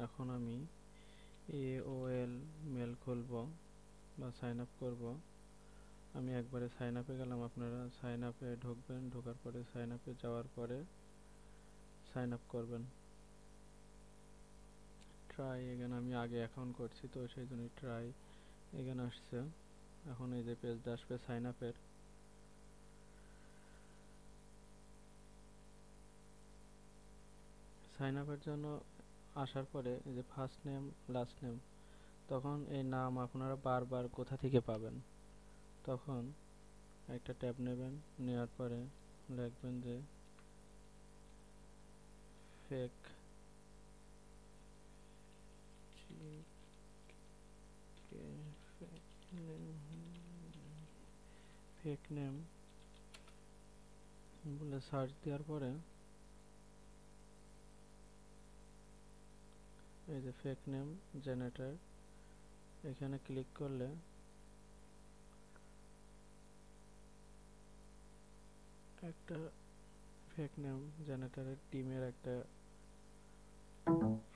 এখন আমি AOL mail খুলব বা সাইন আপ করব। আমি একবারে সাইন আপে গেলাম, আপনারা সাইন আপে ঢুকবেন, ঢোকার পরে সাইন আপে যাওয়ার পরে সাইন আপ করবেন। ট্রাই এগেন, আমি আগে অ্যাকাউন্ট করছি তো সেই জন্য ট্রাই এগেন আসছে। এখন এই যে পেজটা আসবে সাইন আপের, সাইন আপের জন্য আসার পরে এই যে ফার্স্ট নেম লাস্ট নেম, তখন এই নাম আপনারা বারবার কোথা থেকে পাবেন, তখন একটা ট্যাব নেবেন, নেওয়ার পরে লিখবেন যে ফেক ফেক নেম বলে সার্চ দেওয়ার পরে এই যে ফেক নেম জেনারেটর, এখানে ক্লিক করলে একটা ফেক নেম জেনারেটরের টিমের একটা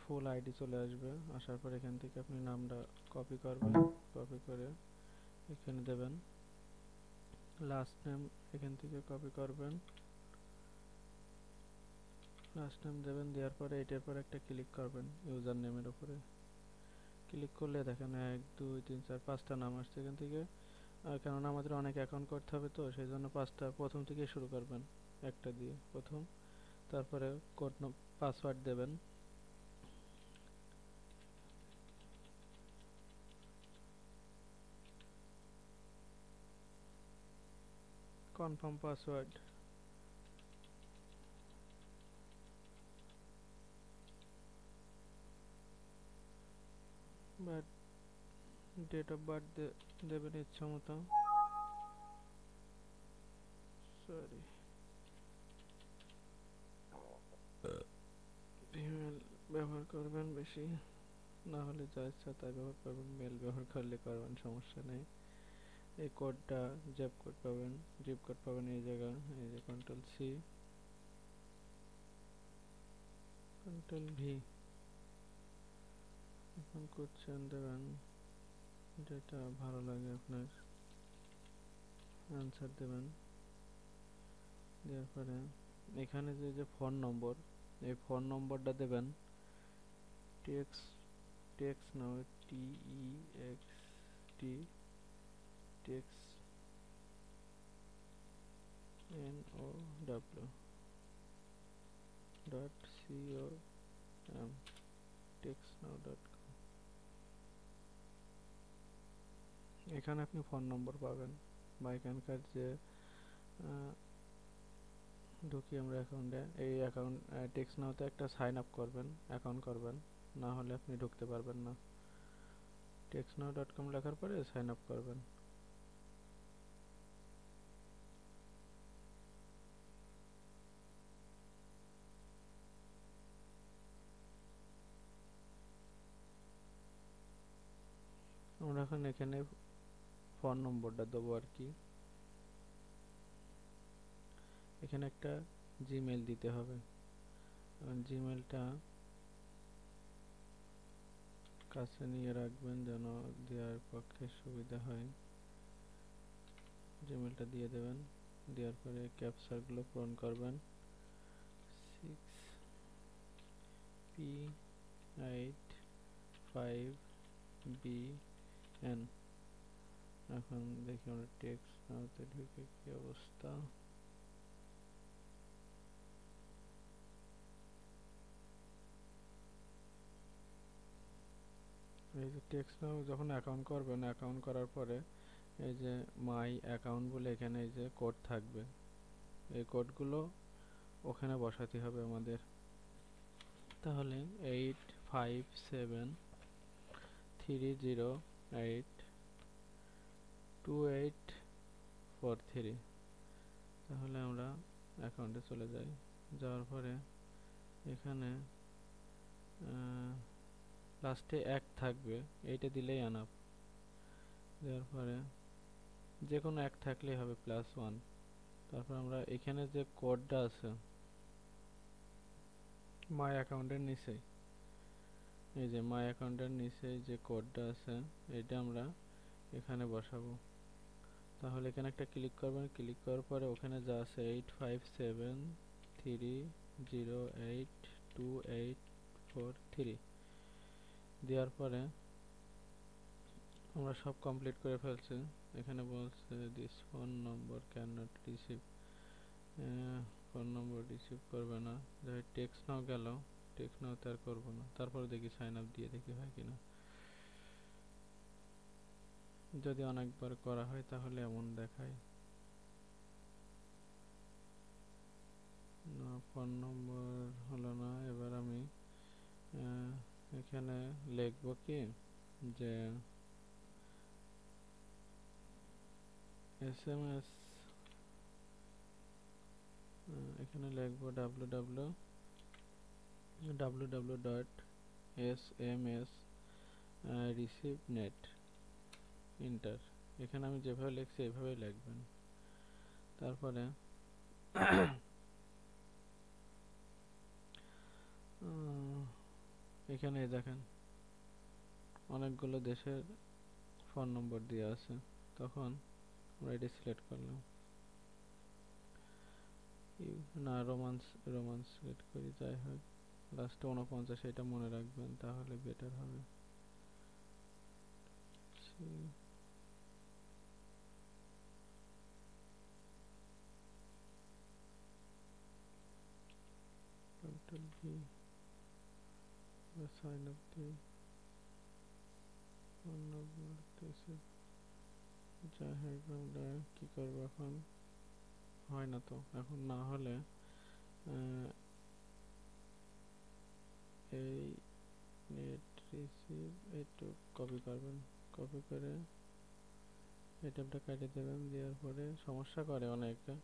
ফুল আইডি চলে আসবে। আসার পর এখান থেকে আপনি নামটা কপি করবেন, কপি করে এখানে দেবেন, লাস্ট নেম এখান থেকে কপি করবেন, লাস্ট নেম দেবেন, দেওয়ার পরে এটার পর একটা ক্লিক করবেন, ইউজার নেমের উপরে ক্লিক করলে দেখেন 1 2 3 4 5টা নাম আসছে এখান থেকে। কেননা আমাদের অনেক অ্যাকাউন্ট করতে হবে তো সেই জন্য 5টা প্রথম থেকে শুরু করবেন, একটা দিয়ে প্রথম, তারপরে কোড পাসওয়ার্ড দেবেন, confirm password, but date of birth দেবেন ইচ্ছা মতো, সরি ইমেল ব্যবহার করবেন বেশি, না হলে যা ইচ্ছা তাই ব্যবহার করবেন, মেল ব্যবহার করলে করবেন, সমস্যা নেই। এই কোডটা জিপ কোড পাবেন, জিপ কোড পাবেন এই জায়গা, এই যে কন্ট্রোল সি কন্ট্রোল ভি, এখন কোশ্চেন দেবেন যেটা ভালো লাগে আপনার, আনসার দেবেন, দেওয়ার পরে এখানে যে ফোন নম্বর, এই ফোন নম্বরটা দেবেন text text now TEXT text NOW .com textnow.com, এখানে আপনি ফোন নম্বর পাবেন বা এখানকার যে ঢুকি আমরা অ্যাকাউন্টে, এই অ্যাকাউন্ট টেক্সটনাউতে একটা সাইন আপ করবেন, অ্যাকাউন্ট করবেন, না হলে আপনি ঢুকতে পারবেন না। textnow.com লেখার পরে সাইন আপ করবেন। আমরা এখন এখানে ফোন নম্বরটা দেবো আর কি, এখানে একটা জিমেল দিতে হবে, জিমেলটা কাছে নিয়ে রাখবেন যেন দেওয়ার পক্ষে সুবিধা হয়। জিমেলটা দিয়ে দেবেন, দেওয়ার পরে ক্যাপচারগুলো পূরণ করবেন, 6P85BN। এখন দেখি আমরা টেক্সট নাওতে ঢুকে কি অবস্থা। এই যে টেক্সট নাও যখন অ্যাকাউন্ট করবেন, অ্যাকাউন্ট করার পরে এই যে মাই অ্যাকাউন্ট বলে এখানে এই যে কোড থাকবে, এই কোডগুলো ওখানে বসাতে হবে আমাদের। তাহলে 857308284, তাহলে আমরা অ্যাকাউন্টে চলে যাই, যাওয়ার পরে এখানে লাস্টে 1 থাকবে, এইটা দিলেই আনাপ, দেওয়ার পরে যে কোনো 1 থাকলেই হবে +1। তারপর আমরা এখানে যে কোডটা আছে মাই অ্যাকাউন্টের নিচে, এই যে মাই অ্যাকাউন্টের নিচে যে কোডটা আছে এটা আমরা এখানে বসাবো। তাহলে এখানে একটা ক্লিক করবেন, ক্লিক করার পরে ওখানে যা আছে 8573082843 দেওয়ার পরে আমরা সব কমপ্লিট করে ফেলছি। এখানে বলছে this phone number can not receive, phone number receive করবে না। যাই টেক্সট নাও গেল, টেক্সট নাও তার করবো না। তারপর দেখি সাইন আপ দিয়ে দেখি হয় কিনা। যদি অনেকবার করা হয় তাহলে এমন দেখায় না, ফোন নম্বর হলো না। এবার আমি এখানে লিখবো কি যে SMS, এখানে লিখবো www.sms receivenet ইন্টার। এখানে আমি যেভাবে লিখছি এইভাবেই লিখবেন। তারপরে এখানে দেখেন অনেকগুলো দেশের ফোন নম্বর দেওয়া আছে। তখন আমরা এটি সিলেক্ট করলাম, না রোমান্স সিলেক্ট করি। যাই হোক লাস্টে 49 এটা মনে রাখবেন তাহলে বেটার হবে। সাইন আপ দিই, ফোন নম্বর দিয়েছি। যাই হোক আমরা কি করবো এখন, হয় না তো। এখন না হলে এই নেট রিসিভ একটু কপি করবেন, কপি করে এটএমটা কাটিয়ে দেবেন। দেওয়ার পরে সমস্যা করে অনেকে,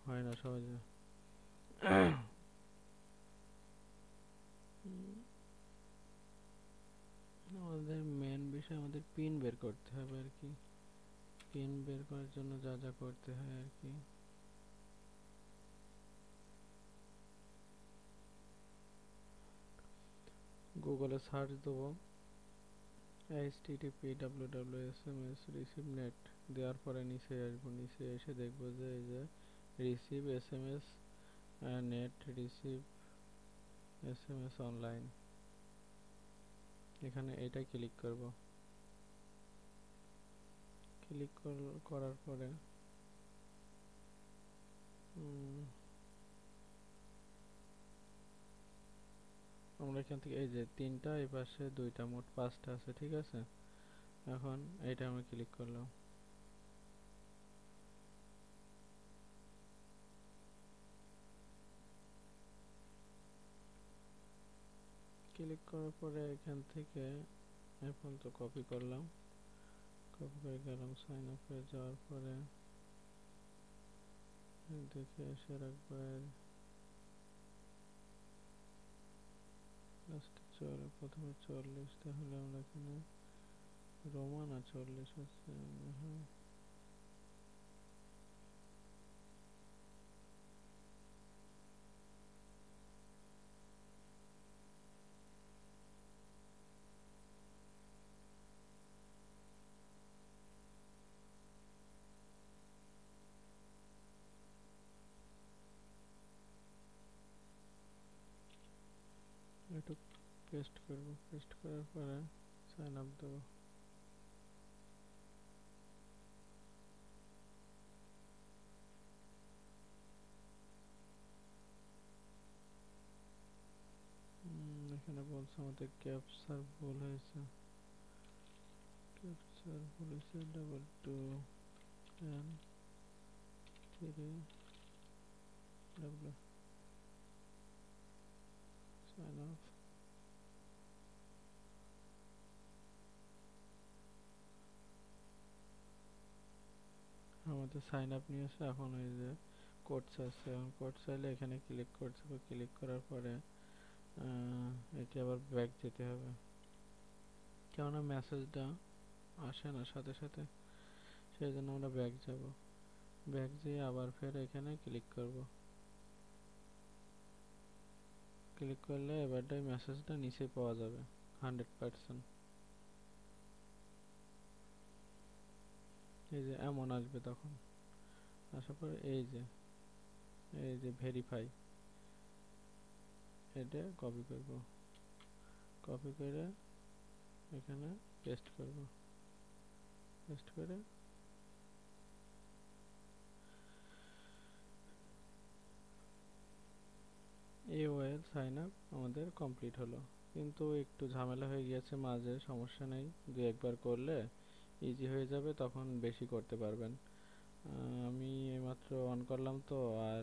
হয় না সহজে। আমাদের মেন বিষয় আমাদের পিন বের করতে হবে আর কি। পিন বের করার জন্য যা যা করতে হয় আর কি। গুগলে সার্চ দেবো http://www.sms-receive-net দেওয়ার পরে নিচে আসবো। নিচে এসে দেখবো যে এই যে receive SMS net receive SMS online, এখানে এটাই ক্লিক করব। ক্লিক করার পরে আমরা এখান থেকে এই যে 3টা, এই পাশে 2টা, মোট 5টা আছে। ঠিক আছে, এখন এইটা আমি ক্লিক করলাম। ক্লিক করার পরে এখান থেকে এখন তো কপি করলাম, কপি করে গেলাম সাইন আপে। যাওয়ার পরে দেখে এসে রাখবার লাস্টে প্রথমে 40, তাহলে আমরা এখানে রোমান 40 আছে। হ্যাঁ, একটু পেস্ট করব। পেস্ট করার পরে সাইন আপ দেবো। এখানে বলছে আমাদের ক্যাপচার ভুল হয়েছে। ক্যাপচার ভুল হয়েছে, 22N3W সাইন অফ। আমাদের সাইন আপ নিয়েছে। এখন এই যে কোড চাচ্ছে, এখন কোড চাইলে এখানে ক্লিক করতে হবে। ক্লিক করার পরে এটি আবার ব্যাক যেতে হবে, কেননা মেসেজটা আসে না সাথে সাথে, সেই জন্য আমরা ব্যাক যাব। ব্যাক যেয়ে আবার ফের এখানে ক্লিক করব। ক্লিক করলে এবার এই মেসেজটা নিচে পাওয়া যাবে 100%। এই যে এমন আসবে তখন, আসার পর এই যে ভেরিফাই, এটা কপি করব, কপি করে এখানে পেস্ট করব, পেস্ট করে AOL সাইন আপ আমাদের কমপ্লিট হলো। কিন্তু একটু ঝামেলা হয়ে গিয়েছে মাঝে, সমস্যা নেই, দু একবার করলে ইজি হয়ে যাবে, তখন বেশি করতে পারবেন। আমি এইমাত্র অন করলাম তো, আর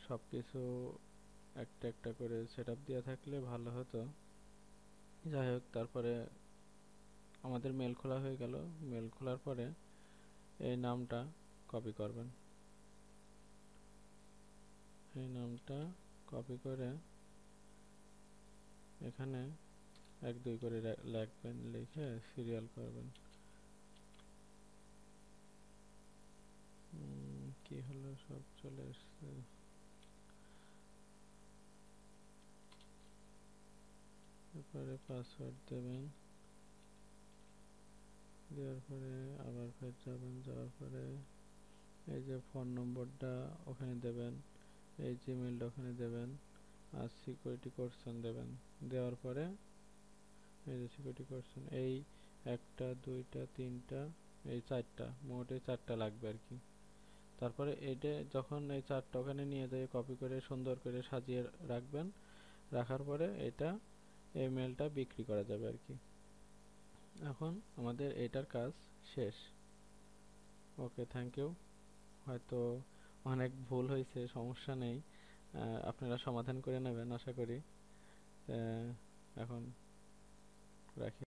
সব কিছু একটা একটা করে সেট আপ দেওয়া থাকলে ভালো হতো। যাই হোক, তারপরে আমাদের মেল খোলা হয়ে গেল। মেল খোলার পরে এই নামটা কপি করবেন, এই নামটা কপি করে এখানে 1 2 করে লিখবেন, লিখে সিরিয়াল করবেন। কি হলো, সব চলে এসছে। তারপরে পাসওয়ার্ড দেবেন, দেওয়ার পরে আবার ফের যাবেন, যাওয়ার পরে এই যে ফোন নম্বরটা ওখানে দেবেন, এই জিমেলটা ওখানে দেবেন, আর সিকিউরিটি কোশ্চেন দেবেন। দেওয়ার পরে এই যে সিকিউরিটি কোশ্চেন, এই 1টা 2টা 3টা এই 4টা, মোট এই 4টা লাগবে আর কি। তারপরে এটা যখন এই 4টা ওখানে নিয়ে যেয়ে কপি করে সুন্দর করে সাজিয়ে রাখবেন। রাখার পরে এটা এই মেলটা বিক্রি করা যাবে আর কি। এখন আমাদের এটার কাজ শেষ। ওকে, থ্যাংক ইউ। হয়তো অনেক ভুল হয়েছে, সমস্যা নেই, আপনারা সমাধান করে নেবেন আশা করি। এখন রাখি।